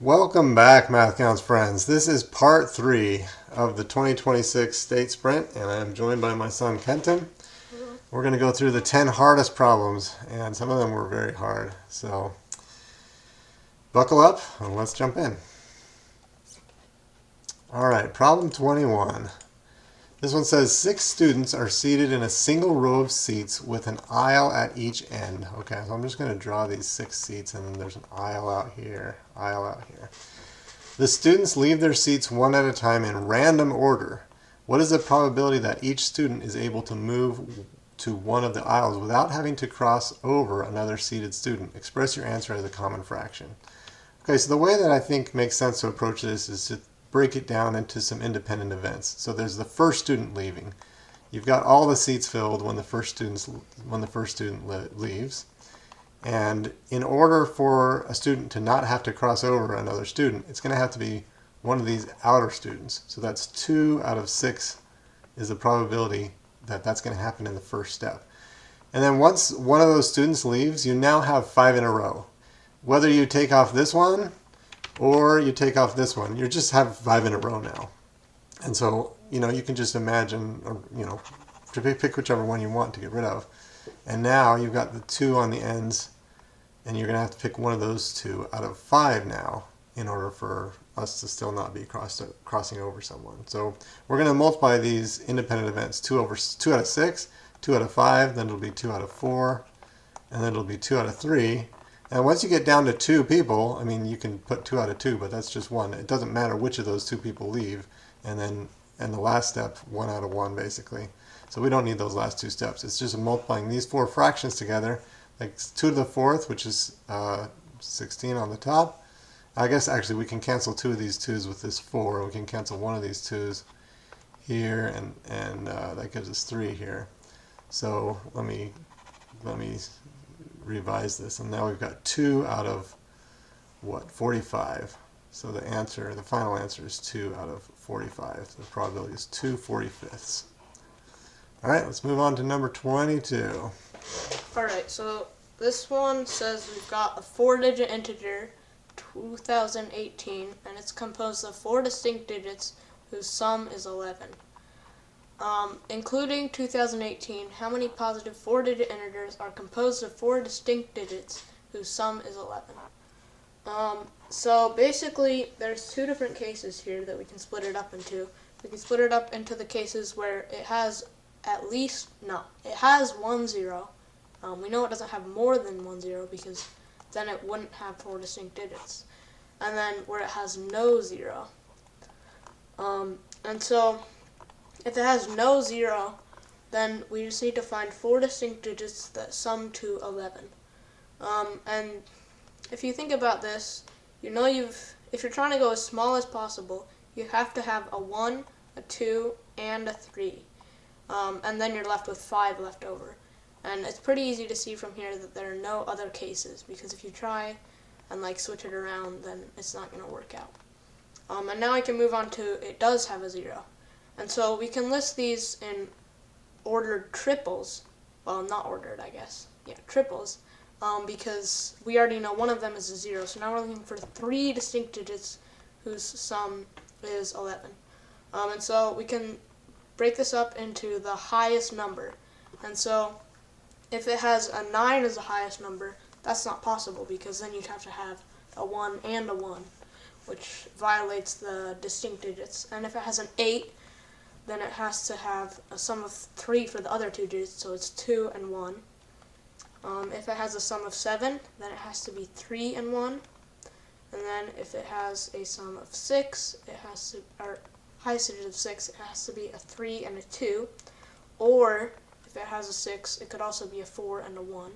Welcome back, Mathcounts friends. This is part 3 of the 2026 State Sprint, and I'm joined by my son Kenton. We're going to go through the 10 hardest problems, and some of them were very hard. So buckle up and let's jump in. Alright, problem 21. This one says 6 students are seated in a single row of seats with an aisle at each end. Okay, so I'm just going to draw these 6 seats, and then there's an aisle out here, aisle out here. The students leave their seats one at a time in random order. What is the probability that each student is able to move to one of the aisles without having to cross over another seated student? Express your answer as a common fraction. Okay, so the way that I think makes sense to approach this is to break it down into some independent events. So there's the first student leaving. You've got all the seats filled when the first student leaves. And in order for a student to not have to cross over another student, it's going to have to be one of these outer students. So that's 2 out of 6 is the probability that that's going to happen in the first step. And then once one of those students leaves, you now have 5 in a row. Whether you take off this one or you take off this one, you just have 5 in a row now. And so, you can just imagine, or, to pick whichever one you want to get rid of. And now you've got the 2 on the ends, and you're going to have to pick one of those 2 out of 5 now in order for us to still not be crossing over someone. So we're going to multiply these independent events. 2 out of 6, 2 out of 5, then it'll be 2 out of 4, and then it'll be 2 out of 3. And once you get down to 2 people, you can put 2 out of 2, but that's just 1. It doesn't matter which of those 2 people leave. And then in the last step, 1 out of 1 basically. So we don't need those last 2 steps. It's just multiplying these 4 fractions together, like 2 to the 4th, which is 16 on the top. I guess actually we can cancel 2 of these 2's with this 4. We can cancel 1 of these 2's here, and that gives us 3 here. So let me revise this, and now we've got 2 out of 45. So the final answer is 2 out of 45. The probability is 2/45. All right, let's move on to number 22. All right, so this one says we've got a 4-digit integer, 2018, and it's composed of 4 distinct digits whose sum is 11. Including 2018, how many positive 4-digit integers are composed of 4 distinct digits whose sum is 11? So basically, there's 2 different cases here that we can split it up into. We can split it up into the cases where it has it has 1 0. We know it doesn't have more than 1 0 because then it wouldn't have 4 distinct digits. And then where it has no 0. And so if it has no 0, then we just need to find 4 distinct digits that sum to 11. And if you think about this, if you're trying to go as small as possible, you have to have a 1, a 2, and a 3. And then you're left with 5 left over. And it's pretty easy to see from here that there are no other cases, because if you try and switch it around, then it's not going to work out. And now I can move on to it does have a 0. And so we can list these in ordered triples. Well, not ordered, I guess. Yeah, triples. Because we already know one of them is a 0. So now we're looking for 3 distinct digits whose sum is 11. And so we can break this up into the highest number. And so if it has a 9 as the highest number, that's not possible, because then you'd have to have a 1 and a 1, which violates the distinct digits. And if it has an 8, then it has to have a sum of 3 for the other 2 digits, so it's 2 and 1. If it has a sum of 7, then it has to be 3 and 1. And then if it has a sum of 6, or highest digit of 6, it has to be a 3 and a 2. Or if it has a 6, it could also be a 4 and a 1.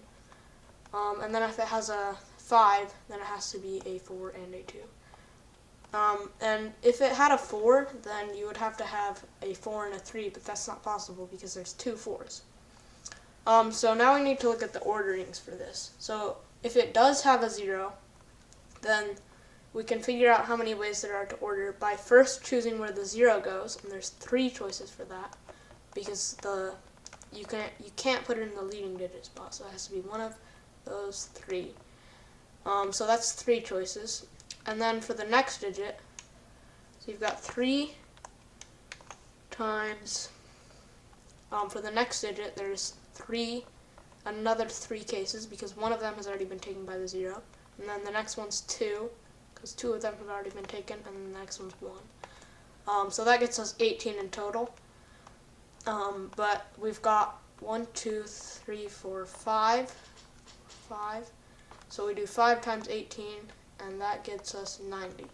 And then if it has a 5, then it has to be a 4 and a 2. And if it had a 4, then you would have to have a 4 and a 3, but that's not possible because there's 2 4s. So now we need to look at the orderings for this. So if it does have a 0, then we can figure out how many ways there are to order by first choosing where the 0 goes, and there's 3 choices for that, because you can't put it in the leading digit spot, so it has to be one of those 3. So that's 3 choices. And then for the next digit, so you've got 3 times, for the next digit, there's another 3 cases, because one of them has already been taken by the 0. And then the next one's 2, because 2 of them have already been taken, and then the next one's 1. So that gets us 18 in total. But we've got 1, 2, 3, 4, 5. So we do 5 times 18, and that gets us 90.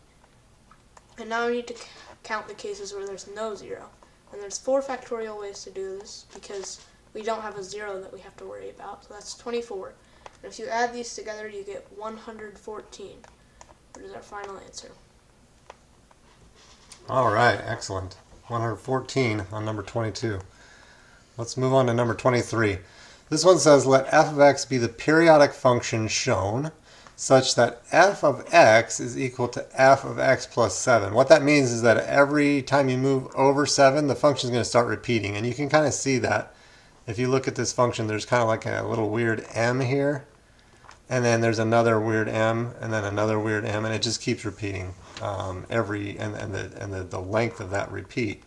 And now we need to count the cases where there's no 0. And there's 4 factorial ways to do this, because we don't have a 0 that we have to worry about. So that's 24. And if you add these together, you get 114, which is our final answer. All right, excellent. 114 on number 22. Let's move on to number 23. This one says, let f of x be the periodic function shown such that f of x is equal to f of x plus 7. What that means is that every time you move over 7, the function is going to start repeating. And you can kind of see that. If you look at this function, there's kind of like a little weird m here. And then there's another weird m, and then another weird m, and it just keeps repeating. And the length of that repeat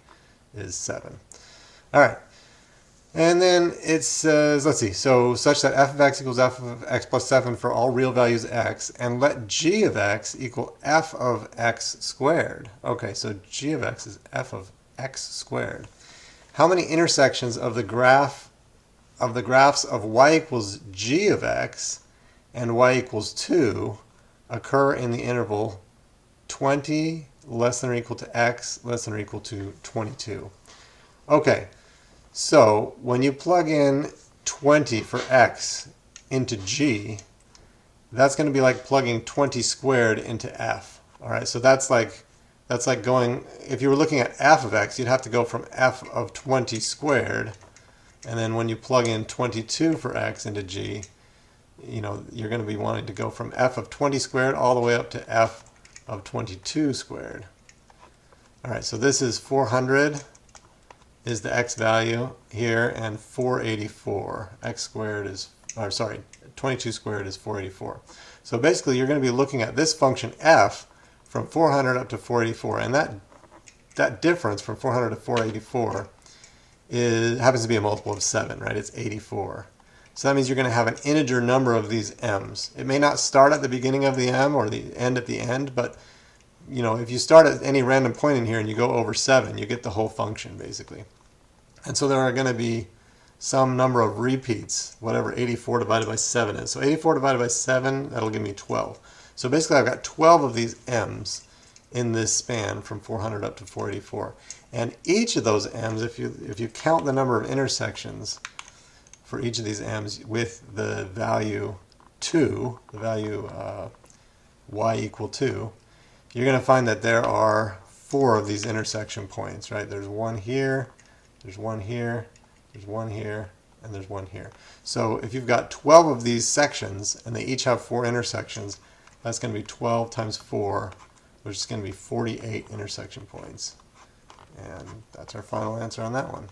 is 7. All right. And then it says, let's see, so such that f of x equals f of x plus 7 for all real values x, and let g of x equal f of x squared. Okay, so g of x is f of x squared. How many intersections of the graphs of y equals g of x and y equals 2 occur in the interval 20 less than or equal to x less than or equal to 22? Okay. So when you plug in 20 for x into g, that's going to be like plugging 20 squared into f. All right, so that's like going, if you were looking at f of x, you'd have to go from f of 20 squared, and then when you plug in 22 for x into g, you're going to be wanting to go from f of 20 squared all the way up to f of 22 squared. All right, so this is 400. Is the x value here, and 484. X squared is, 22 squared is 484. So basically you're going to be looking at this function f from 400 up to 484, and that difference from 400 to 484 happens to be a multiple of 7, right? It's 84. So that means you're going to have an integer number of these m's. It may not start at the beginning of the m or the end at the end, but if you start at any random point in here and you go over 7, you get the whole function basically. And so there are going to be some number of repeats, whatever 84 divided by 7 is. So 84 divided by 7, that'll give me 12. So basically I've got 12 of these m's in this span from 400 up to 484. And each of those m's, if you count the number of intersections for each of these m's with the value 2, the value y equal 2, you're going to find that there are 4 of these intersection points, right? There's one here, there's one here, there's one here, and there's one here. So if you've got 12 of these sections and they each have 4 intersections, that's going to be 12 times 4, which is going to be 48 intersection points. And that's our final answer on that one.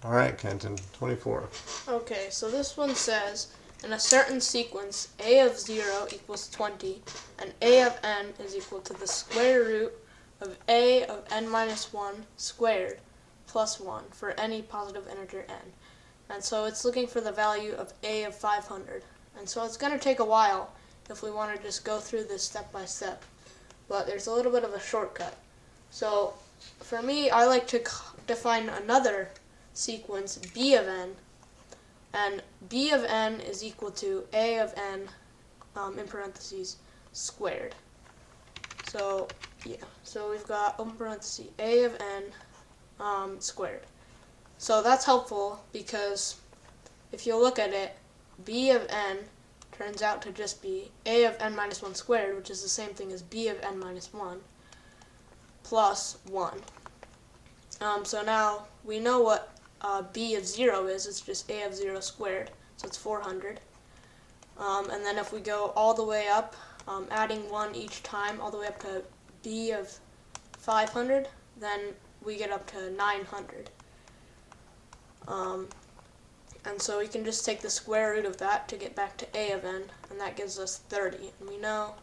All right, Kenton, 24. Okay, so this one says, in a certain sequence, a of 0 equals 20, and a of n is equal to the square root of a of n minus 1 squared plus 1 for any positive integer n. And so it's looking for the value of a of 500. And so it's going to take a while if we want to just go through this step by step. But there's a little bit of a shortcut. So for me, I like to define another sequence, b of n, and b of n is equal to a of n, in parentheses, squared. So yeah, so we've got open parentheses a of n squared. So that's helpful because if you look at it, b of n turns out to just be a of n minus 1 squared, which is the same thing as b of n minus 1, plus 1. So now we know what b of 0 is. It's just a of 0 squared, so it's 400. And then if we go all the way up, adding 1 each time, all the way up to b of 500, then we get up to 900. And so we can just take the square root of that to get back to a of n, and that gives us 30. And we know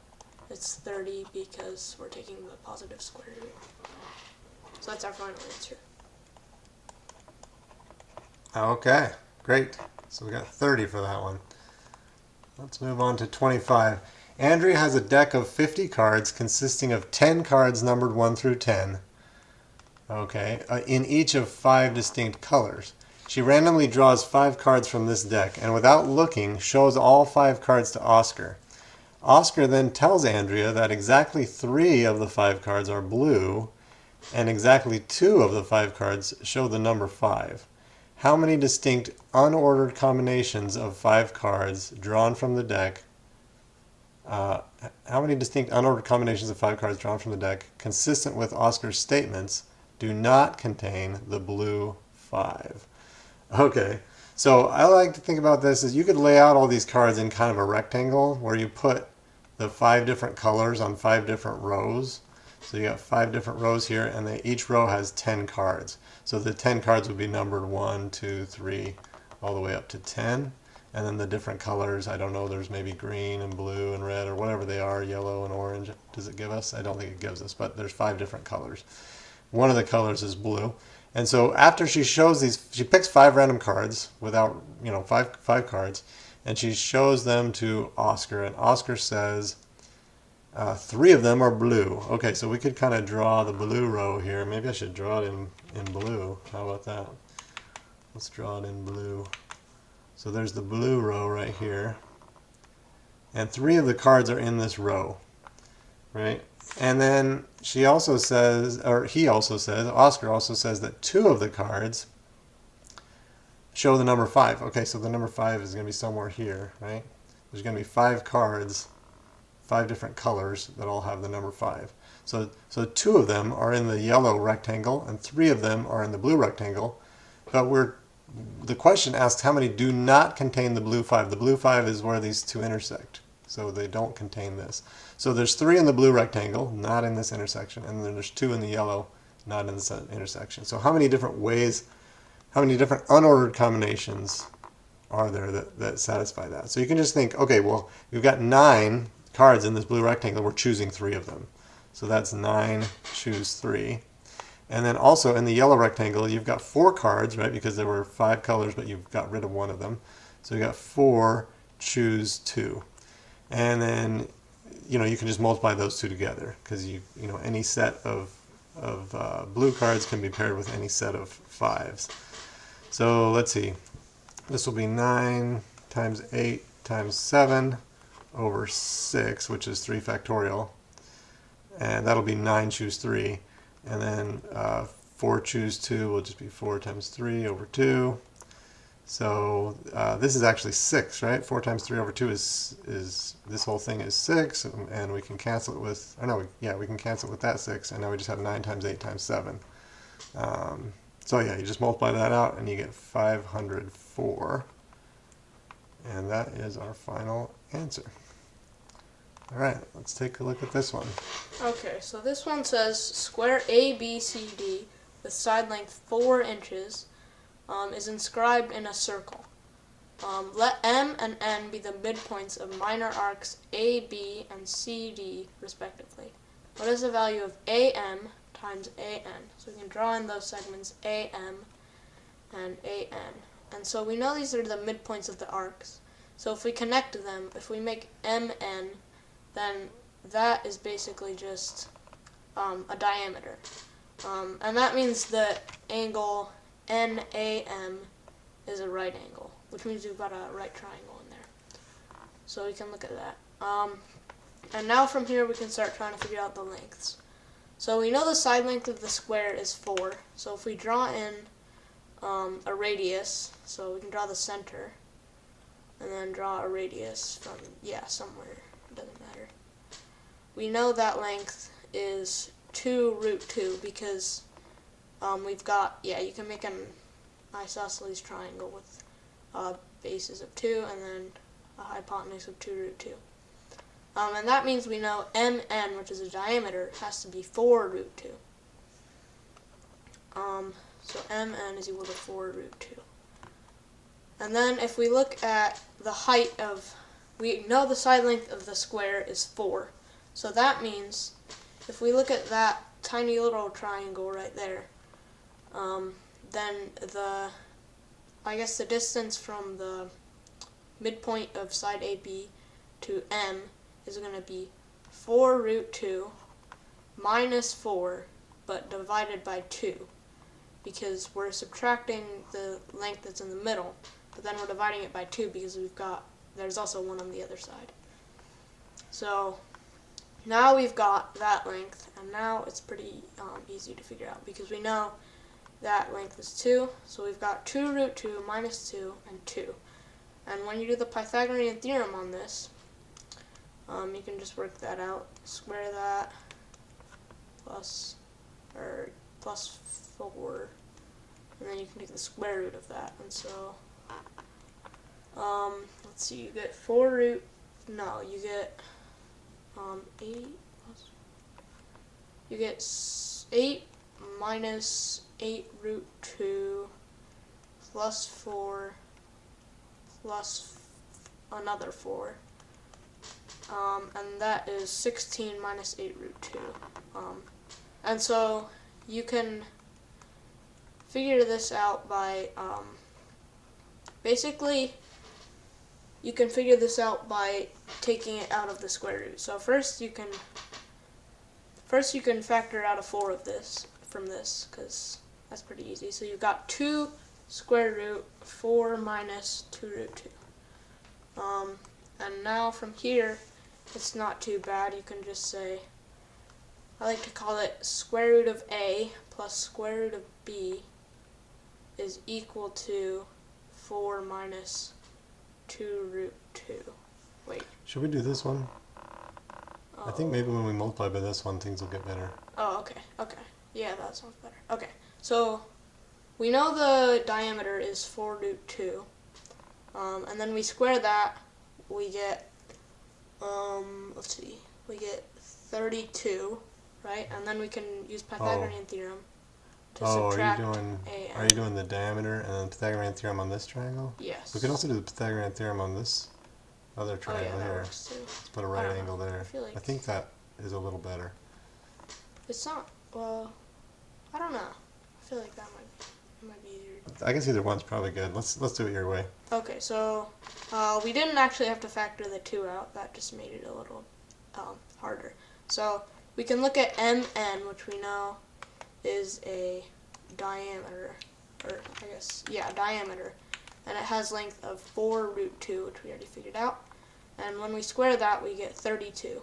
It's 30 because we're taking the positive square root. So that's our final answer. Okay, great. So we got 30 for that one. Let's move on to 25. Andrea has a deck of 50 cards consisting of 10 cards numbered 1 through 10. Okay, in each of 5 distinct colors. She randomly draws 5 cards from this deck and without looking shows all 5 cards to Oscar. Oscar then tells Andrea that exactly 3 of the 5 cards are blue and exactly 2 of the 5 cards show the number 5. How many distinct unordered combinations of 5 cards drawn from the deck how many distinct unordered combinations of 5 cards drawn from the deck consistent with Oscar's statements do not contain the blue 5? Okay, so I like to think about this as you could lay out all these cards in kind of a rectangle where you put the 5 different colors on 5 different rows. So you got 5 different rows here, and each row has 10 cards. So the 10 cards would be numbered 1, 2, 3, all the way up to 10. And then the different colors, I don't know, there's maybe green and blue and red or whatever they are, yellow and orange. Does it give us? I don't think it gives us, but there's 5 different colors. One of the colors is blue. And so after she shows these, she picks 5 random cards without, five cards, and she shows them to Oscar, and Oscar says, 3 of them are blue. Okay, so we could kind of draw the blue row here. Maybe I should draw it in blue. How about that? Let's draw it in blue. So there's the blue row right here. And 3 of the cards are in this row, right? And then she also says, or he also says, Oscar also says that 2 of the cards show the number 5. Okay, so the number 5 is going to be somewhere here, right? There's going to be 5 cards, 5 different colors that all have the number 5. So 2 of them are in the yellow rectangle and 3 of them are in the blue rectangle. But the question asks how many do not contain the blue 5. The blue 5 is where these two intersect. So they don't contain this. So there's 3 in the blue rectangle, not in this intersection, and then there's 2 in the yellow, not in this intersection. So how many different ways, how many different unordered combinations are there that satisfy that? So you can just think, okay, well, we've got 9 cards in this blue rectangle, we're choosing 3 of them. So that's 9, choose 3. And then also in the yellow rectangle, you've got 4 cards, right? Because there were 5 colors, but you've got rid of one of them. So you got 4, choose 2. And then, you can just multiply those 2 together because any set of blue cards can be paired with any set of 5s. So let's see. This will be 9 times 8 times 7 over 6, which is 3 factorial. And that'll be 9 choose 3. And then 4 choose 2 will just be 4 times 3 over 2. So this is actually 6, right? 4 times 3 over 2 is this whole thing is 6, and we can cancel it with, we can cancel it with that 6, and now we just have 9 times 8 times 7. So yeah, you just multiply that out, and you get 504. And that is our final answer. All right, let's take a look at this one. Okay, so this one says square ABCD with side length 4 inches is inscribed in a circle. Let M and N be the midpoints of minor arcs A, B, and CD, respectively. What is the value of AM times AN? So we can draw in those segments AM and AN. And so we know these are the midpoints of the arcs. So if we connect them, if we make MN, then that is basically just a diameter. And that means the angle NAM is a right angle, which means we've got a right triangle in there. So we can look at that. And now from here we can start trying to figure out the lengths. So we know the side length of the square is 4. So if we draw in a radius, so we can draw the center, and then draw a radius from, somewhere, it doesn't matter. We know that length is 2 root 2 because we've got, you can make an isosceles triangle with bases of 2 and then a hypotenuse of 2 root 2. And that means we know MN, which is a diameter, has to be 4 root 2. So MN is equal to 4 root 2. And then if we look at the height of, we know the side length of the square is 4. So that means if we look at that tiny little triangle right there, then I guess the distance from the midpoint of side AB to M is going to be 4 root 2 minus 4, but divided by 2, because we're subtracting the length that's in the middle, but then we're dividing it by 2 because there's also one on the other side. So now we've got that length, and now it's pretty easy to figure out because we know that length is 2, so we've got 2 root 2 minus 2 and 2. And when you do the Pythagorean theorem on this, you can just work that out. Square that plus 4, and then you can take the square root of that. And so, let's see, you get 8 you get 8 minus 8 root 2 plus 4 plus another 4, and that is 16 minus 8 root 2. And so you can figure this out by, basically, you can figure this out by taking it out of the square root. So first you can factor out a 4 of this from this, because that's pretty easy. So you've got 2 square root 4 minus 2 root 2. And now from here, it's not too bad. You can just say, I like to call it square root of A plus square root of B is equal to 4 minus 2 root 2. Wait. Should we do this one? I think maybe when we multiply by this one, things will get better. Oh, okay. Yeah, that sounds better. Okay, so we know the diameter is 4 root 2. And then we square that, we get, we get 32, right? And then we can use Pythagorean theorem to subtract are you doing the diameter and then Pythagorean theorem on this triangle? Yes. We could also do the Pythagorean theorem on this other triangle here. Works too. Let's put a right angle there. I think that is a little better. It's not, well, I don't know. I feel like that might be easier. I guess either one's probably good. Let's do it your way. Okay, so we didn't actually have to factor the 2 out. That just made it a little harder. So we can look at MN, which we know is a diameter, diameter, and it has length of 4 root 2, which we already figured out. And when we square that, we get 32.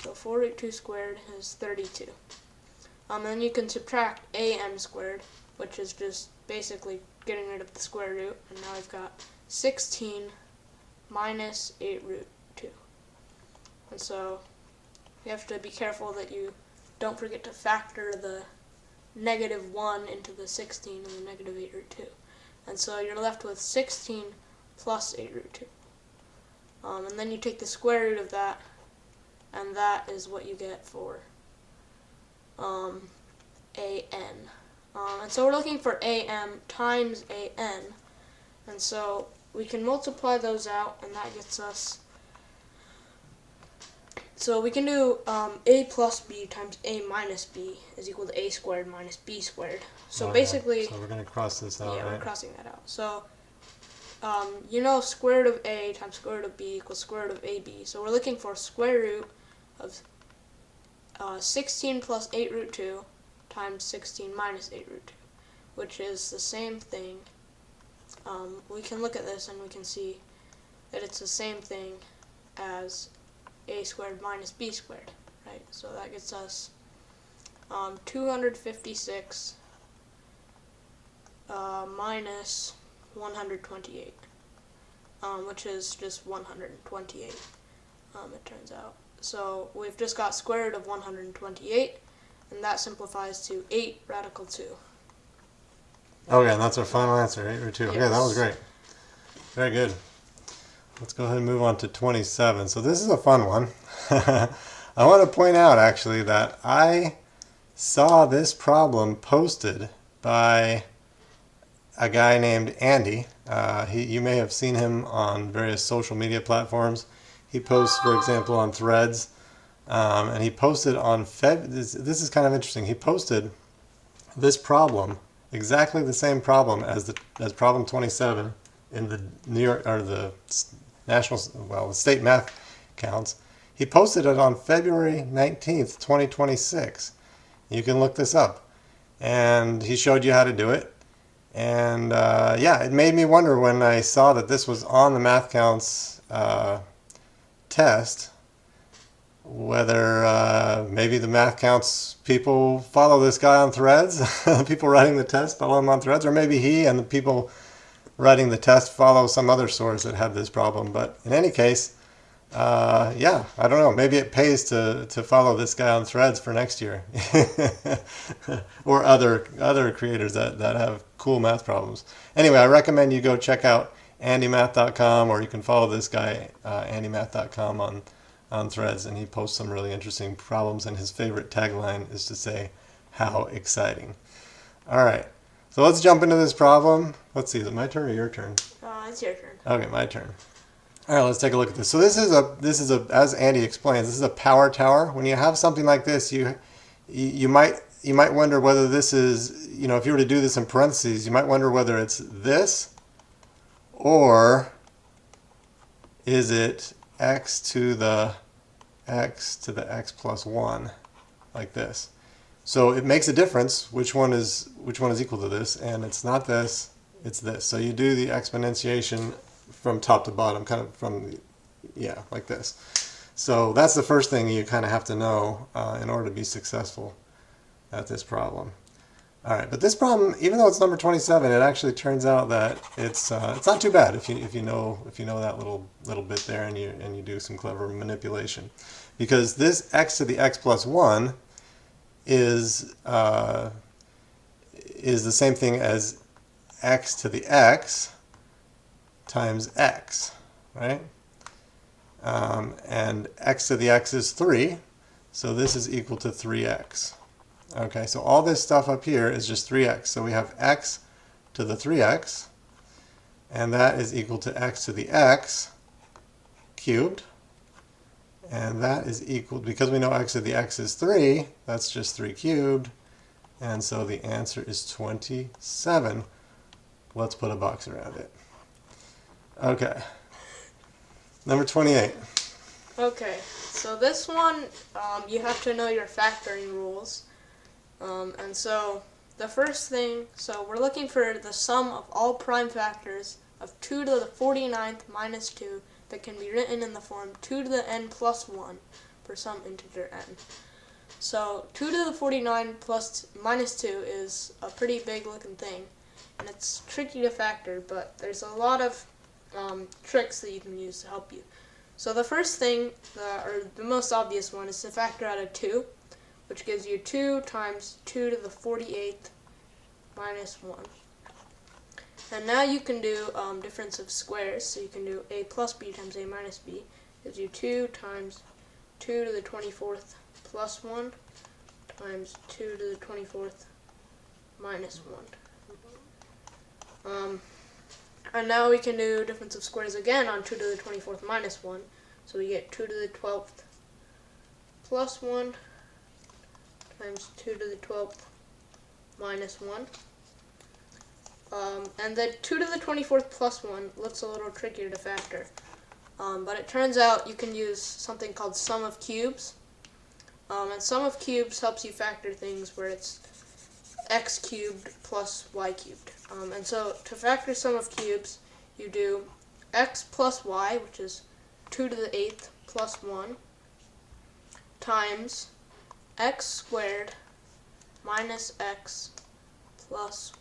So 4 root 2 squared is 32. And then you can subtract AM squared, which is just basically getting rid of the square root, and now we've got 16 minus 8 root 2. And so you have to be careful that you don't forget to factor the negative 1 into the 16 and the negative 8 root 2. And so you're left with 16 plus 8 root 2. And then you take the square root of that, and that is what you get for AN. And so we're looking for AM times AN. And so we can multiply those out, and that gets us, so we can do A plus B times A minus B is equal to A squared minus B squared. So basically, so we're going to cross this out, yeah, right? we're crossing that out. So you know, square root of A times square root of B equals square root of AB. So we're looking for square root of 16 plus 8 root 2 times 16 minus 8 root 2, which is the same thing. We can look at this and we can see that it's the same thing as A squared minus B squared, right? So that gets us 256 minus 128, which is just 128, it turns out. So we've just got square root of 128, and that simplifies to 8 radical 2. Okay, and that's our final answer, 8 root 2. Yes. Okay, that was great. Very good. Let's go ahead and move on to 27. So this is a fun one. I want to point out, actually, that I saw this problem posted by a guy named Andy. You may have seen him on various social media platforms. He posts, for example, on Threads. And he posted on this is kind of interesting. He posted this problem, exactly the same problem as problem 27 in the New York or the national, well, the state math counts. He posted it on February 19th, 2026. You can look this up. And he showed you how to do it. And yeah, it made me wonder when I saw that this was on the Mathcounts test, whether maybe the Mathcounts people follow this guy on Threads, people writing the test follow him on Threads, or maybe he and the people writing the test follow some other source that had this problem. But in any case, yeah, I don't know. Maybe it pays to follow this guy on Threads for next year, or other creators that have cool math problems. Anyway, I recommend you go check out Andymath.com, or you can follow this guy Andymath.com on Threads, and he posts some really interesting problems. And his favorite tagline is to say, "How exciting!" All right, so let's jump into this problem. Let's see, is it my turn or your turn? It's your turn. Okay, my turn. All right, let's take a look at this. So this is a as Andy explains, this is a power tower. When you have something like this, you might wonder whether this is, if you were to do this in parentheses, you might wonder whether it's this, or is it x to the x plus 1, like this. So it makes a difference which one is equal to this, and it's not this, it's this. So you do the exponentiation from top to bottom, kind of like this. So that's the first thing you kind of have to know in order to be successful at this problem. All right, but this problem, even though it's number 27, it actually turns out that it's not too bad if you know that little bit there, and you do some clever manipulation, because this x to the x plus 1 is the same thing as x to the x times x, right? And x to the x is 3, so this is equal to 3x. Okay, so all this stuff up here is just 3x. So we have x to the 3x, and that is equal to x to the x cubed. And that is equal, because we know x to the x is 3, that's just 3 cubed. And so the answer is 27. Let's put a box around it. Okay. Number 28. Okay, so this one, you have to know your factoring rules. And so the first thing, so we're looking for the sum of all prime factors of 2 to the 49th minus 2 that can be written in the form 2 to the n plus 1 for some integer n. So 2 to the 49 plus minus 2 is a pretty big looking thing, and it's tricky to factor, but there's a lot of tricks that you can use to help you. So the first thing, or the most obvious one, is to factor out a 2, which gives you 2 times 2 to the 48th minus 1. And now you can do difference of squares, so you can do a plus b times a minus b, gives you 2 times 2 to the 24th plus 1 times 2 to the 24th minus 1. And now we can do difference of squares again on 2 to the 24th minus 1, so we get 2 to the 12th plus 1 times 2 to the 12th minus 1. And the 2 to the 24th plus 1 looks a little trickier to factor. But it turns out you can use something called sum of cubes. And sum of cubes helps you factor things where it's x cubed plus y cubed. And so to factor sum of cubes, you do x plus y, which is 2 to the 8th plus 1, times x squared minus x plus,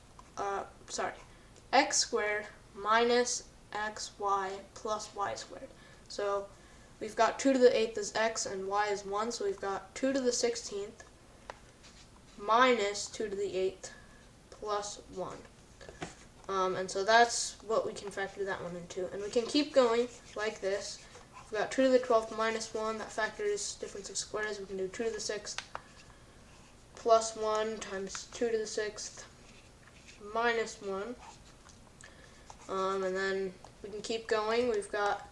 x squared minus xy plus y squared. So we've got 2 to the 8th is x and y is 1, so we've got 2 to the 16th minus 2 to the 8th plus 1. And so that's what we can factor that one into. And we can keep going like this. We've got 2 to the 12th minus 1, that factors difference of squares. We can do 2 to the 6th plus 1 times 2 to the 6th minus 1. And then we can keep going. We've got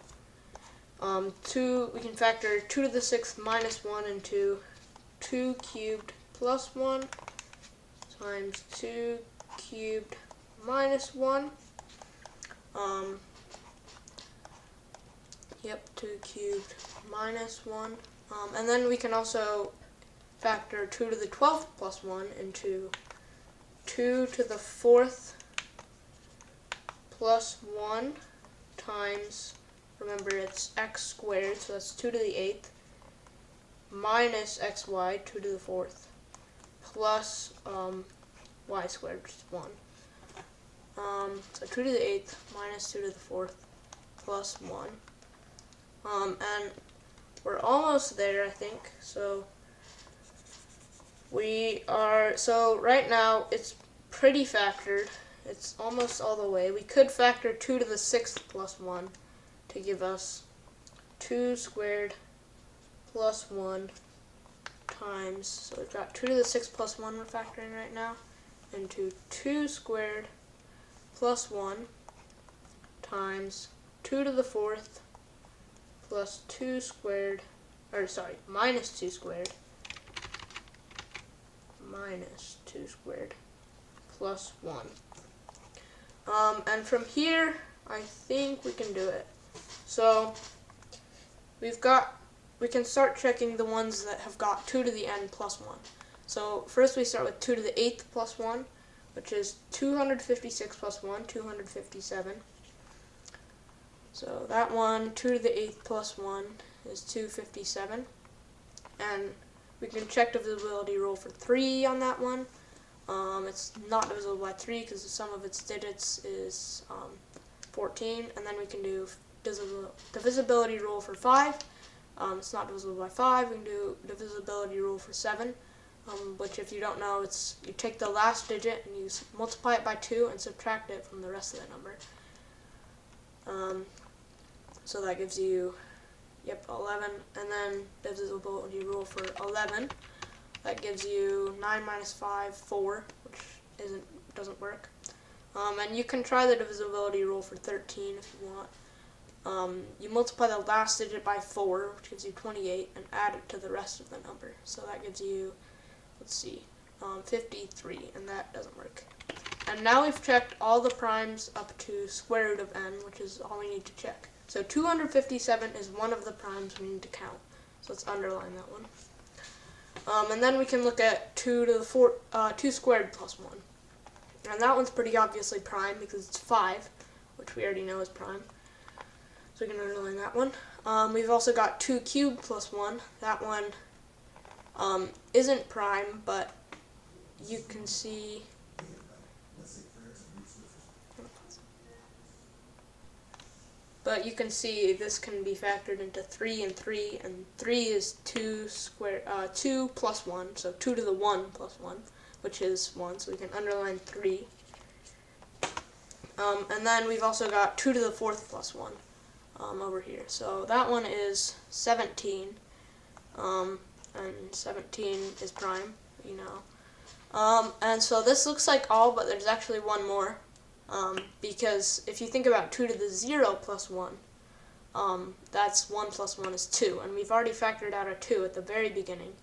We can factor 2 to the 6th minus 1 into 2 cubed plus 1 times 2 cubed minus 1. 2 cubed minus 1. And then we can also factor 2 to the 12th plus 1 into 2 to the 4th plus 1 times, remember it's x squared, so that's 2 to the 8th, minus xy, 2 to the 4th, plus y squared, which is 1. So 2 to the 8th minus 2 to the 4th plus 1. And we're almost there, I think. So right now it's pretty factored. It's almost all the way. We could factor 2 to the 6th plus 1 to give us 2 squared plus 1 times, so we've got 2 to the 6th plus 1 we're factoring right now, into 2 squared plus 1 times 2 to the 4th plus 2 squared, minus 2 squared, minus 2 squared plus 1. And from here, I think we can do it. So we can start checking the ones that have got 2 to the n plus 1. So first we start with 2 to the 8th plus 1, which is 256 plus 1, 257. So that one, 2 to the 8th plus 1 is 257. And we can check divisibility rule for 3 on that one. It's not divisible by 3 because the sum of its digits is 14. And then we can do divisibility rule for 5. It's not divisible by 5. We can do divisibility rule for 7, which, if you don't know, it's you take the last digit and you multiply it by 2 and subtract it from the rest of the number. So that gives you, 11. And then divisibility rule for 11. That gives you 9 minus 5, 4, which doesn't work. And you can try the divisibility rule for 13 if you want. You multiply the last digit by 4, which gives you 28, and add it to the rest of the number. So that gives you, 53, and that doesn't work. And now we've checked all the primes up to square root of n, which is all we need to check. So 257 is one of the primes we need to count. So let's underline that one. And then we can look at 2 squared plus 1. And that one's pretty obviously prime because it's 5, which we already know is prime. So we can underline that one. We've also got 2 cubed plus 1. That one isn't prime, but you can see... this can be factored into 3 and 3, and 3 is 2 plus 1, so 2 to the 1 plus 1, which is 1, so we can underline 3. And then we've also got 2 to the 4th plus 1 over here. So that one is 17, and 17 is prime, and so this looks like all, but there's actually one more. Because if you think about 2 to the 0 plus 1, that's 1 plus 1 is 2, and we've already factored out a 2 at the very beginning,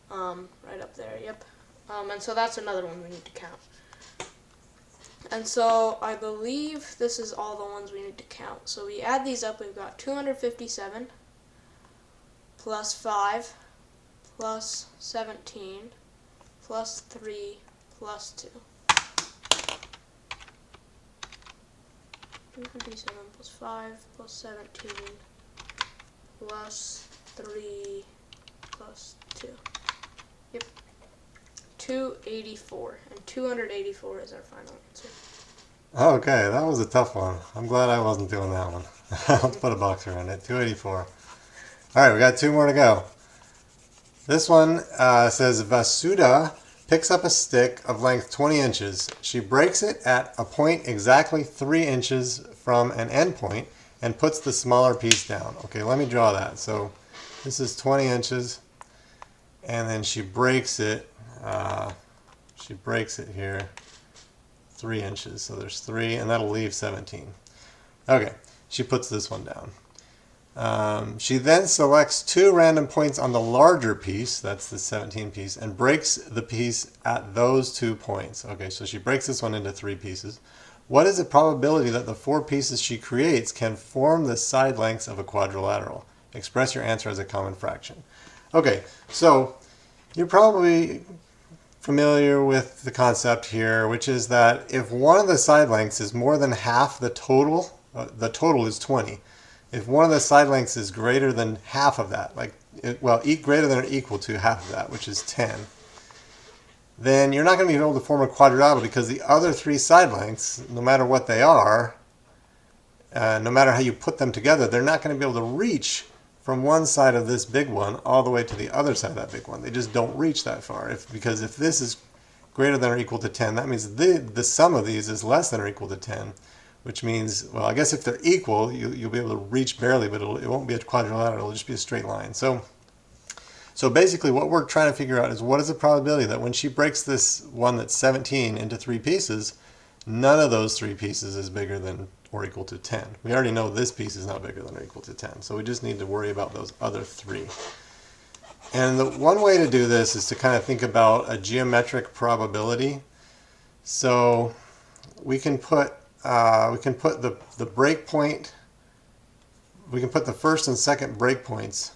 right up there, and so that's another one we need to count. And so I believe this is all the ones we need to count. So we add these up, we've got 257 plus 5 plus 17 plus 3 plus 2. 257 plus 5 plus 17 plus 3 plus 2. 284. And 284 is our final answer. Okay, that was a tough one. I'm glad I wasn't doing that one. I'll put a box around it. 284. Alright, we got 2 more to go. This one says Vasuda picks up a stick of length 20 inches. She breaks it at a point exactly 3 inches from an end point and puts the smaller piece down. Okay, let me draw that. So this is 20 inches, and then she breaks it. Here 3 inches. So there's 3, and that'll leave 17. Okay, she puts this one down. She then selects two random points on the larger piece, that's the 17 piece, and breaks the piece at those 2 points. Okay, so she breaks this one into 3 pieces. What is the probability that the 4 pieces she creates can form the side lengths of a quadrilateral? Express your answer as a common fraction. Okay, so you're probably familiar with the concept here, which is that if one of the side lengths is more than half the total is 20. If one of the side lengths is greater than half of that, greater than or equal to half of that, which is 10, then you're not going to be able to form a quadrilateral because the other 3 side lengths, no matter what they are, no matter how you put them together, they're not going to be able to reach from one side of this big one all the way to the other side of that big one. They just don't reach that far. Because if this is greater than or equal to 10, that means the sum of these is less than or equal to 10, which means, well, I guess if they're equal, you'll be able to reach barely, but it won't be a quadrilateral. It'll just be a straight line. So basically what we're trying to figure out is what is the probability that when she breaks this one that's 17 into 3 pieces, none of those 3 pieces is bigger than or equal to 10. We already know this piece is not bigger than or equal to 10, so we just need to worry about those other 3. And the one way to do this is to kind of think about a geometric probability. So we can put the breakpoint, we can put the first and second breakpoints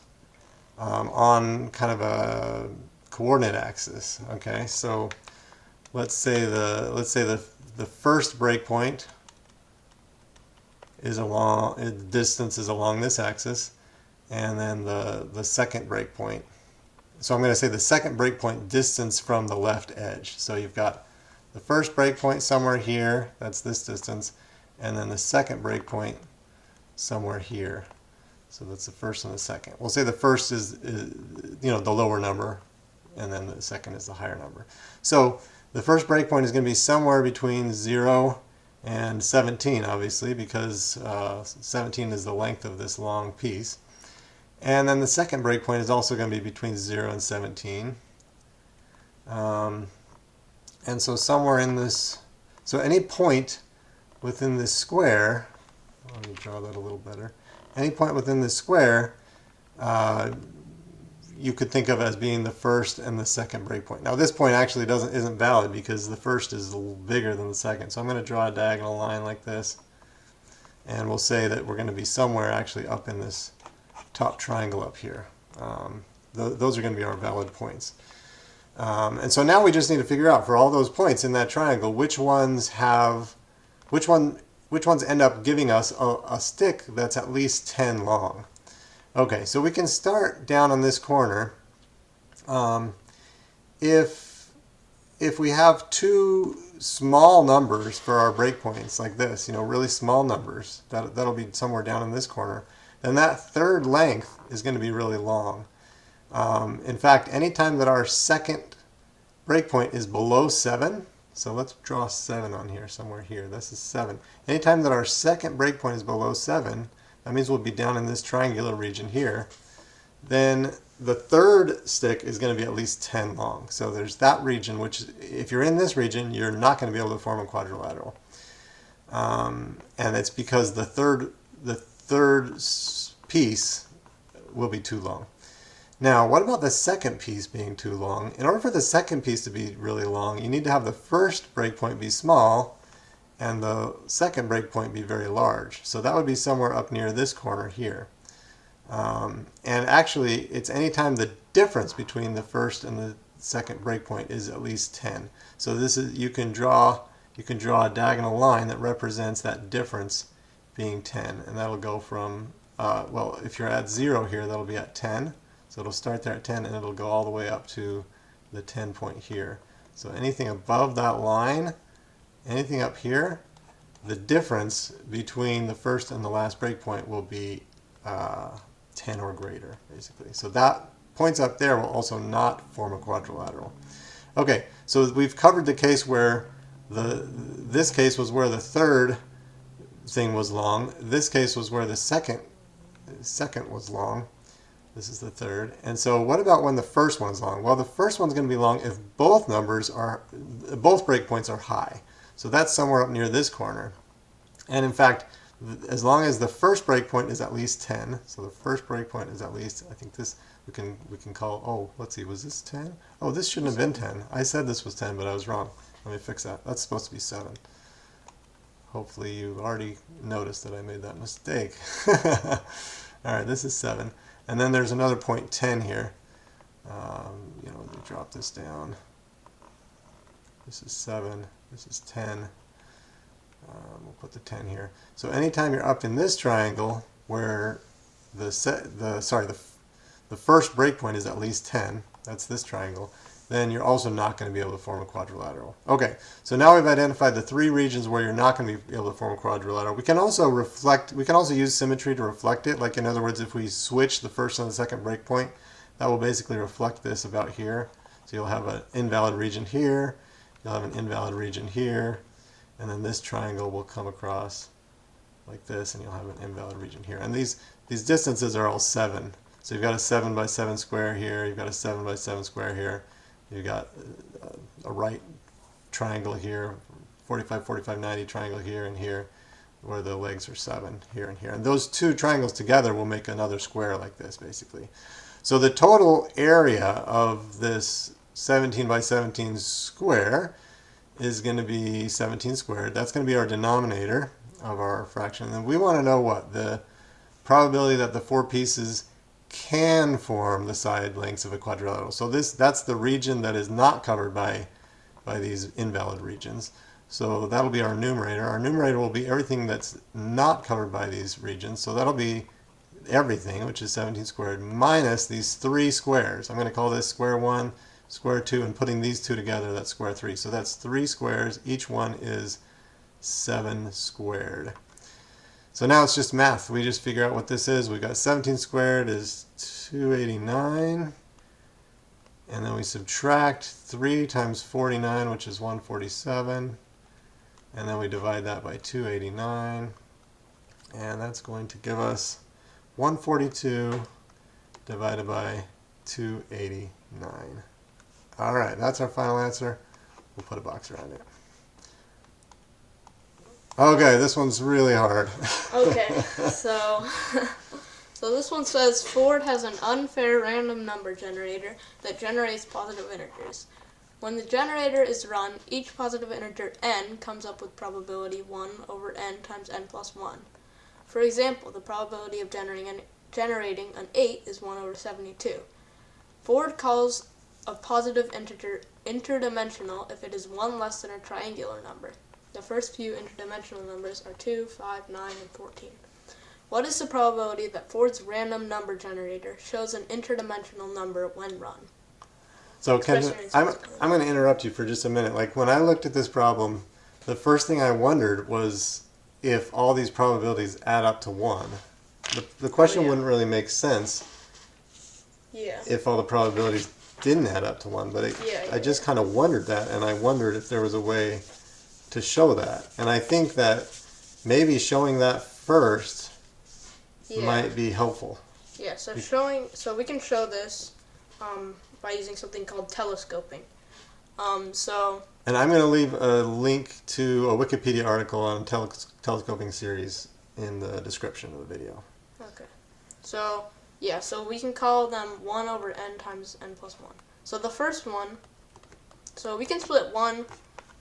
on kind of a coordinate axis. Okay, so let's say the first breakpoint is along, the distance is along this axis, and then the second breakpoint. So I'm going to say the second breakpoint distance from the left edge. So you've got the first breakpoint somewhere here, that's this distance, and then the second breakpoint somewhere here. So that's the first and the second. We'll say the first is the lower number, and then the second is the higher number. So the first breakpoint is going to be somewhere between 0 and 17, obviously, because 17 is the length of this long piece. And then the second breakpoint is also going to be between 0 and 17. And so somewhere in this, so any point within this square, let me draw that a little better. Any point within this square, you could think of as being the first and the second breakpoint. Now this point actually isn't valid because the first is a little bigger than the second. So I'm going to draw a diagonal line like this, and we'll say that we're going to be somewhere actually up in this top triangle up here. Those are going to be our valid points. And so now we just need to figure out for all those points in that triangle which ones end up giving us a stick that's at least 10 long. Okay, so we can start down on this corner. If we have 2 small numbers for our breakpoints like this, really small numbers, that'll be somewhere down in this corner, then that third length is going to be really long. In fact, anytime that our second breakpoint is below 7, so let's draw 7 on here, somewhere here. This is 7. Anytime that our second breakpoint is below 7, that means we'll be down in this triangular region here. Then the third stick is going to be at least 10 long. So there's that region, which if you're in this region, you're not going to be able to form a quadrilateral. And it's because the third piece will be too long. Now, what about the second piece being too long? In order for the second piece to be really long, you need to have the first breakpoint be small and the second breakpoint be very large. So that would be somewhere up near this corner here. And actually, it's anytime the difference between the first and the second breakpoint is at least 10. So this is you can draw a diagonal line that represents that difference being 10, and that'll go from well, if you're at 0 here, that'll be at 10. So it'll start there at 10 and it'll go all the way up to the 10 point here. So anything above that line, anything up here, the difference between the first and the last breakpoint will be 10 or greater, basically. So that points up there will also not form a quadrilateral. Okay, so we've covered the case where this case was where the third thing was long. This case was where the second was long. This is the third. And so what about when the first one's long? Well, the first one's going to be long if both breakpoints are high. So that's somewhere up near this corner. And in fact, as long as the first breakpoint is at least 10. So the first breakpoint is at least, I think this, we can call, oh, let's see, was this 10? Oh, this shouldn't have been 10. I said this was 10, but I was wrong. Let me fix that. That's supposed to be 7. Hopefully you already noticed that I made that mistake. All right, this is 7. And then there's another point 10 here. Let me drop this down. This is 7. This is 10. We'll put the 10 here. So anytime you're up in this triangle where the first breakpoint is at least 10, that's this triangle, then you're also not going to be able to form a quadrilateral. Okay, so now we've identified the 3 regions where you're not going to be able to form a quadrilateral. We can also use symmetry to reflect it. Like in other words, if we switch the first and the second breakpoint, that will basically reflect this about here. So you'll have an invalid region here, you'll have an invalid region here, and then this triangle will come across like this, and you'll have an invalid region here. And these distances are all 7. So you've got a 7 by 7 square here, you've got a 7 by 7 square here, you've got a right triangle here, 45, 45, 90 triangle here and here, where the legs are 7 here and here. And those 2 triangles together will make another square like this, basically. So the total area of this 17 by 17 square is going to be 17 squared. That's going to be our denominator of our fraction. And we want to know what? The probability that the 4 pieces can form the side lengths of a quadrilateral. So that's the region that is not covered by these invalid regions. So that'll be our numerator. Our numerator will be everything that's not covered by these regions. So that'll be everything, which is 17 squared, minus these 3 squares. I'm going to call this square 1, square 2, and putting these 2 together, that's square 3. So that's 3 squares. Each one is 7 squared. So now it's just math. We just figure out what this is. We've got 17 squared is 289. And then we subtract 3 times 49, which is 147. And then we divide that by 289. And that's going to give us 142 divided by 289. All right, that's our final answer. We'll put a box around it. Okay, this one's really hard. Okay, so this one says Ford has an unfair random number generator that generates positive integers. When the generator is run, each positive integer n comes up with probability 1 over n times n plus 1. For example, the probability of generating an 8 is 1 over 72. Ford calls a positive integer interdimensional if it is 1 less than a triangular number. The first few interdimensional numbers are 2, 5, 9, and 14. What is the probability that Ford's random number generator shows an interdimensional number when run? So I'm going to interrupt you for just a minute. Like when I looked at this problem, the first thing I wondered was if all these probabilities add up to 1. The question wouldn't really make sense if all the probabilities didn't add up to 1. But I just kind of wondered that, and I wondered if there was a way to show that. And I think that maybe showing that first might be helpful. Yeah, so we can show this by using something called telescoping. And I'm going to leave a link to a Wikipedia article on telescoping series in the description of the video. Okay. So we can call them 1 over n times n plus 1. So the first one, so we can split 1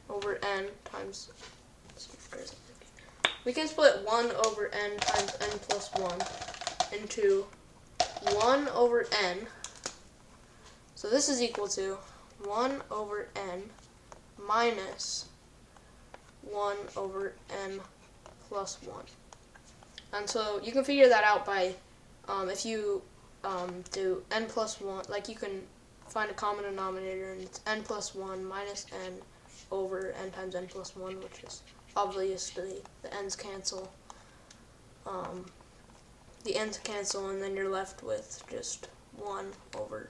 over n times, we can split 1 over n times n plus 1 into 1 over n. So this is equal to 1 over n minus 1 over n plus 1. And so you can figure that out by, if you do n plus 1, like you can find a common denominator, and it's n plus 1 minus n over n times n plus 1, which is obviously the n's cancel. The n's cancel, and then you're left with just 1 over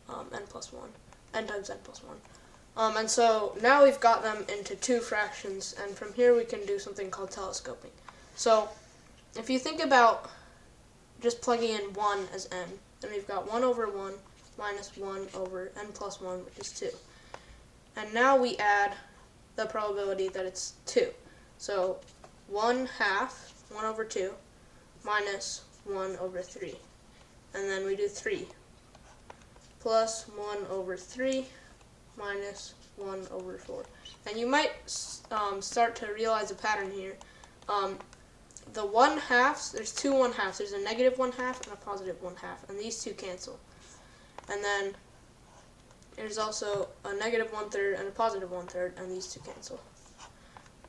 n plus 1, n times n plus 1. And so now we've got them into 2 fractions, and from here we can do something called telescoping. So if you think about just plugging in 1 as n, then we've got 1 over 1 minus 1 over n plus 1, which is 2. And now we add the probability that it's 2. So 1/2, 1 over 2 minus 1 over 3. And then we do 3 plus 1 over 3 minus 1 over 4. And you might start to realize a pattern here. The 1/2s, there's two 1/2s. There's a negative 1/2 and a positive 1/2, and these two cancel. And then there's also a negative 1/3 and a positive 1/3, and these two cancel.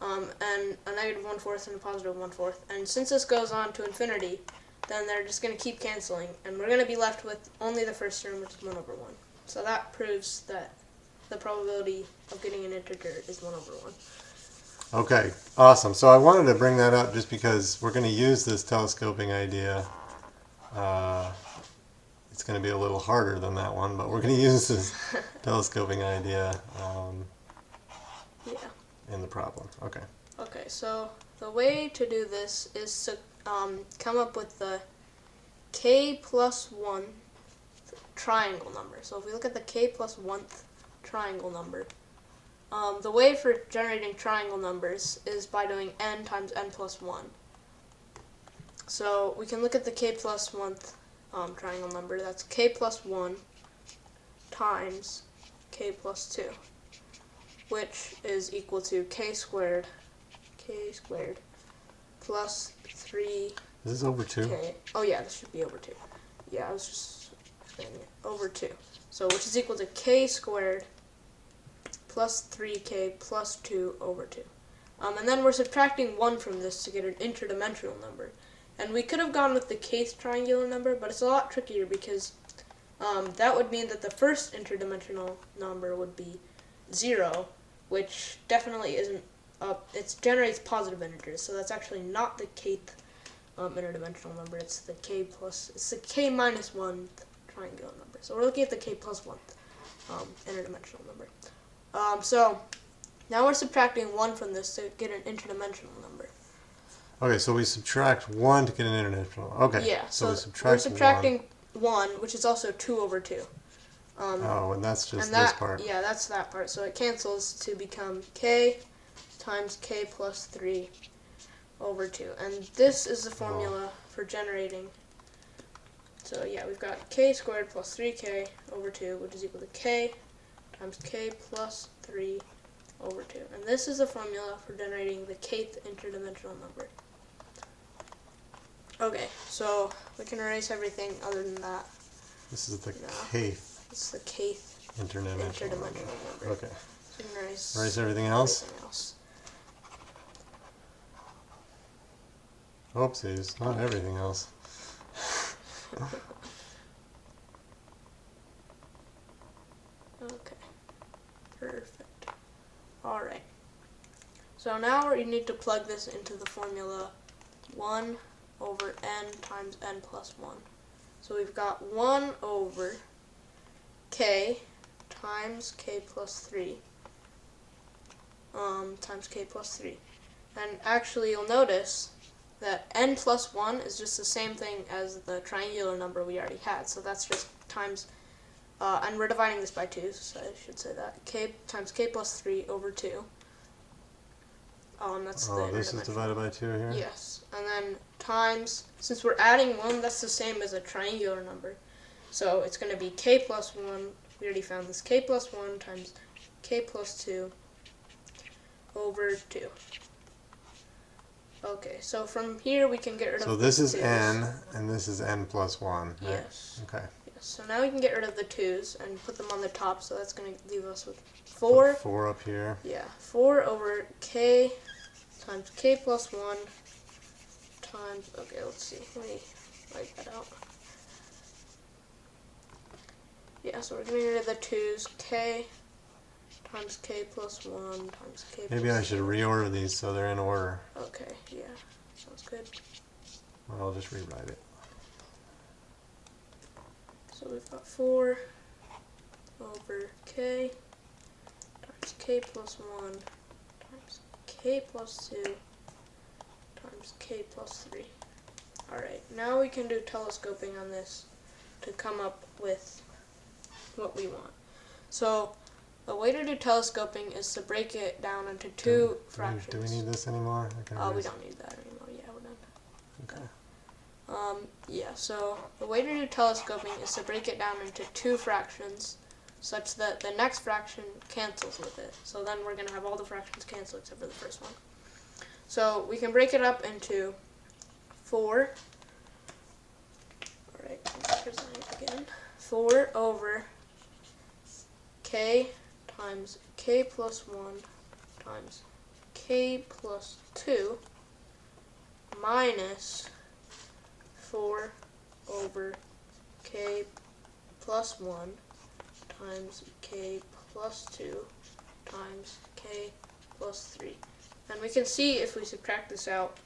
And a negative 1/4 and a positive 1/4. And since this goes on to infinity, then they're just going to keep canceling, and we're going to be left with only the first term, which is 1 over 1. So that proves that the probability of getting an integer is 1 over 1. Okay, awesome. So I wanted to bring that up just because we're going to use this telescoping idea. It's going to be a little harder than that one, but we're going to use this telescoping idea in the problem. Okay. Okay, so the way to do this is to come up with the k plus 1 triangle number. So if we look at the k plus 1th triangle number, the way for generating triangle numbers is by doing n times n plus 1. So we can look at the k plus 1th triangle number. That's k plus 1 times k plus 2, which is equal to k squared plus 3. Is this over 2? Oh yeah, this should be over 2. Yeah, I was just saying it. Over 2. So which is equal to k squared plus 3k plus 2 over 2. And then we're subtracting 1 from this to get an interdimensional number. And we could have gone with the kth triangular number, but it's a lot trickier because that would mean that the first interdimensional number would be 0, which definitely isn't it generates positive integers, so that's actually not the kth interdimensional number. It's the k minus 1 triangular number. So we're looking at the k plus 1 interdimensional number. So now we're subtracting 1 from this to get an interdimensional number. Okay, so we subtract 1 to get an interdimensional. Okay. Yeah. So we're subtract subtracting 1, which is also 2 over 2. And that's just this part. Yeah, that's that part. So it cancels to become k times k plus 3 over 2. And this is the formula for generating. So yeah, we've got k squared plus 3k over 2, which is equal to k times k plus 3 over 2. And this is the formula for generating the kth interdimensional number. Okay, so we can erase everything other than that. This is the kth. It's the kth interdimensional number. Okay. So we can erase everything else? Oopsies, not everything else. Okay, perfect. Alright, so now you need to plug this into the formula 1 over n times n plus 1. So we've got 1 over k times k plus 3 times k plus 3. And actually you'll notice that n plus 1 is just the same thing as the triangular number we already had. So that's just times, and we're dividing this by 2, so I should say that. K times k plus 3 over 2. That's this is divided by 2 here? Yes. And then times, since we're adding 1, that's the same as a triangular number. So it's going to be k plus 1, we already found this, k plus 1 times k plus 2 over 2. Okay, so from here we can get rid of So this is 2's. n, and this is n plus 1, right? Yes. Okay. Yes. So now we can get rid of the 2's and put them on the top, so that's going to leave us with 4. Put 4 up here. Yeah, 4 over k times k plus 1 times, okay, let's see, let me write that out. Yeah, so we're getting rid of the 2's, k times k plus 1 times k Maybe plus I should reorder these so they're in order. Okay, yeah, sounds good. Or I'll just rewrite it. So we've got 4 over k times k plus 1 times k plus 2 times k plus 3. Alright, now we can do telescoping on this to come up with what we want. So the way to do telescoping is to break it down into two fractions. Do we need this anymore? Okay, Oh, we don't need that anymore. Yeah, we're done. Yeah, so the way to do telescoping is to break it down into two fractions such that the next fraction cancels with it. So then we're going to have all the fractions cancel except for the first one. So we can break it up into 4. Alright, let's present it again. 4 over k times k plus 1 times k plus 2 minus 4 over k plus 1 times k plus 2 times k plus 3. And we can see if we subtract this out,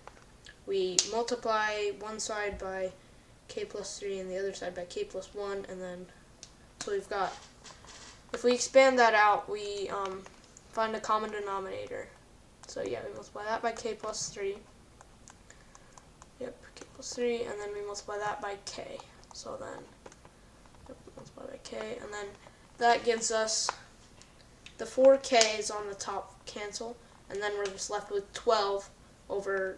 we multiply one side by k plus 3 and the other side by k plus 1, and then, so we've got, if we expand that out, we find a common denominator. So yeah, we multiply that by k plus 3. Yep, k plus 3, and then we multiply that by k. So then, yep, multiply by k, and then that gives us the 4k's on the top cancel, and then we're just left with 12 over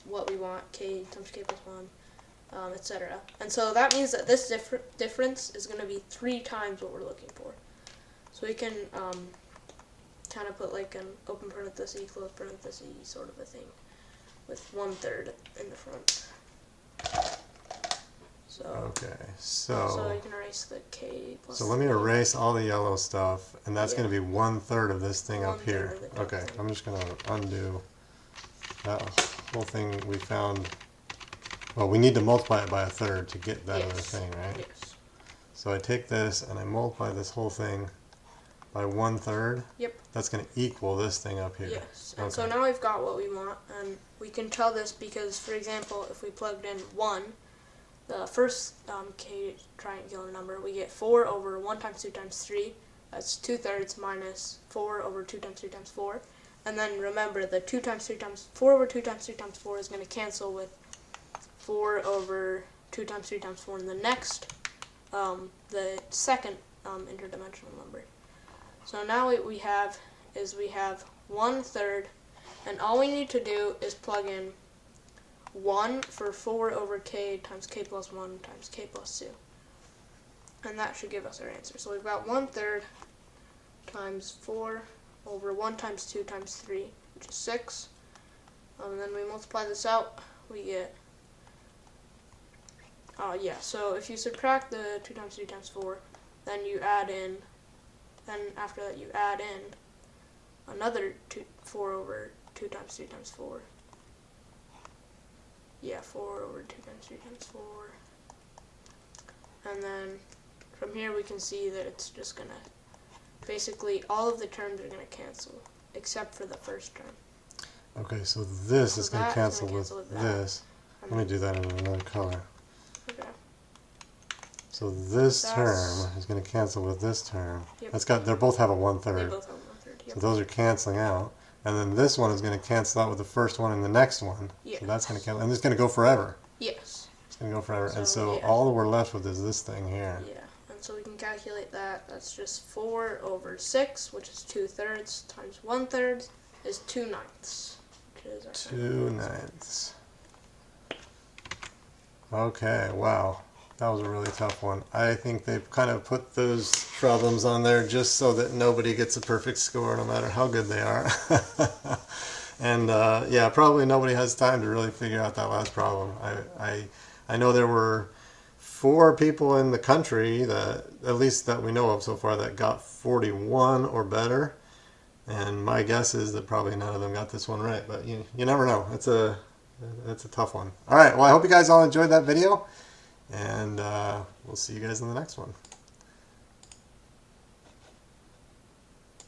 what we want, k times k plus 1, etc. And so that means that this difference is going to be 3 times what we're looking for. So we can kind of put like an open parenthesis, close parenthesis sort of a thing with 1/3 in the front. So, okay, so you can erase the k plus. So let me erase all the yellow stuff, and that's Yeah. going to be 1/3 of this thing up 1/3 here. of the top Okay, thing. I'm just going to undo that whole thing we found. Well, we need to multiply it by 1/3 to get that other thing, right? Yes. So I take this and I multiply this whole thing by 1/3. Yep. That's going to equal this thing up here. Yes. And so now we've got what we want, and we can tell this because, for example, if we plugged in 1, the first k triangular number, we get 4 over 1 times 2 times 3. That's 2/3 minus 4 over 2 times 3 times 4. And then remember, the 2 times 3 times 4 over 2 times 3 times 4 is going to cancel with 4 over 2 times 3 times 4 in the next, the second interdimensional number. So now what we have is we have 1/3, and all we need to do is plug in 1 for 4 over k times k plus 1 times k plus 2. And that should give us our answer. So we've got 1/3 times 4 over 1 times 2 times 3, which is 6. And then we multiply this out, we get, so if you subtract the 2 times 3 times 4, then you add in, then after that you add in another 4 over 2 times 3 times 4. Yeah, 4 over 2 times 3 times 4. And then from here we can see that it's just going to, basically all of the terms are going to cancel, except for the first term. Okay, so this is going to cancel with that. this. Let me do that in another color. Okay. So this term is going to cancel with this term. Yep. They both have a 1/3. They both have 1/3. Yep. So those are canceling out. And then this one is going to cancel out with the first one and the next one. Yes. So that's going to cancel. And it's going to go forever. Yes. It's going to go forever. So, and so yeah. all we're left with is this thing here. Yeah. And so we can calculate that. That's just 4 over 6, which is 2/3, times 1/3 is 2/9. Which is our 2/9. Okay, wow. That was a really tough one. I think they've kind of put those problems on there just so that nobody gets a perfect score no matter how good they are. And yeah, probably nobody has time to really figure out that last problem. I know there were 4 people in the country, that at least that we know of so far, that got 41 or better. And my guess is that probably none of them got this one right, but you never know. It's a tough one. All right, well, I hope you guys all enjoyed that video, and we'll see you guys in the next one.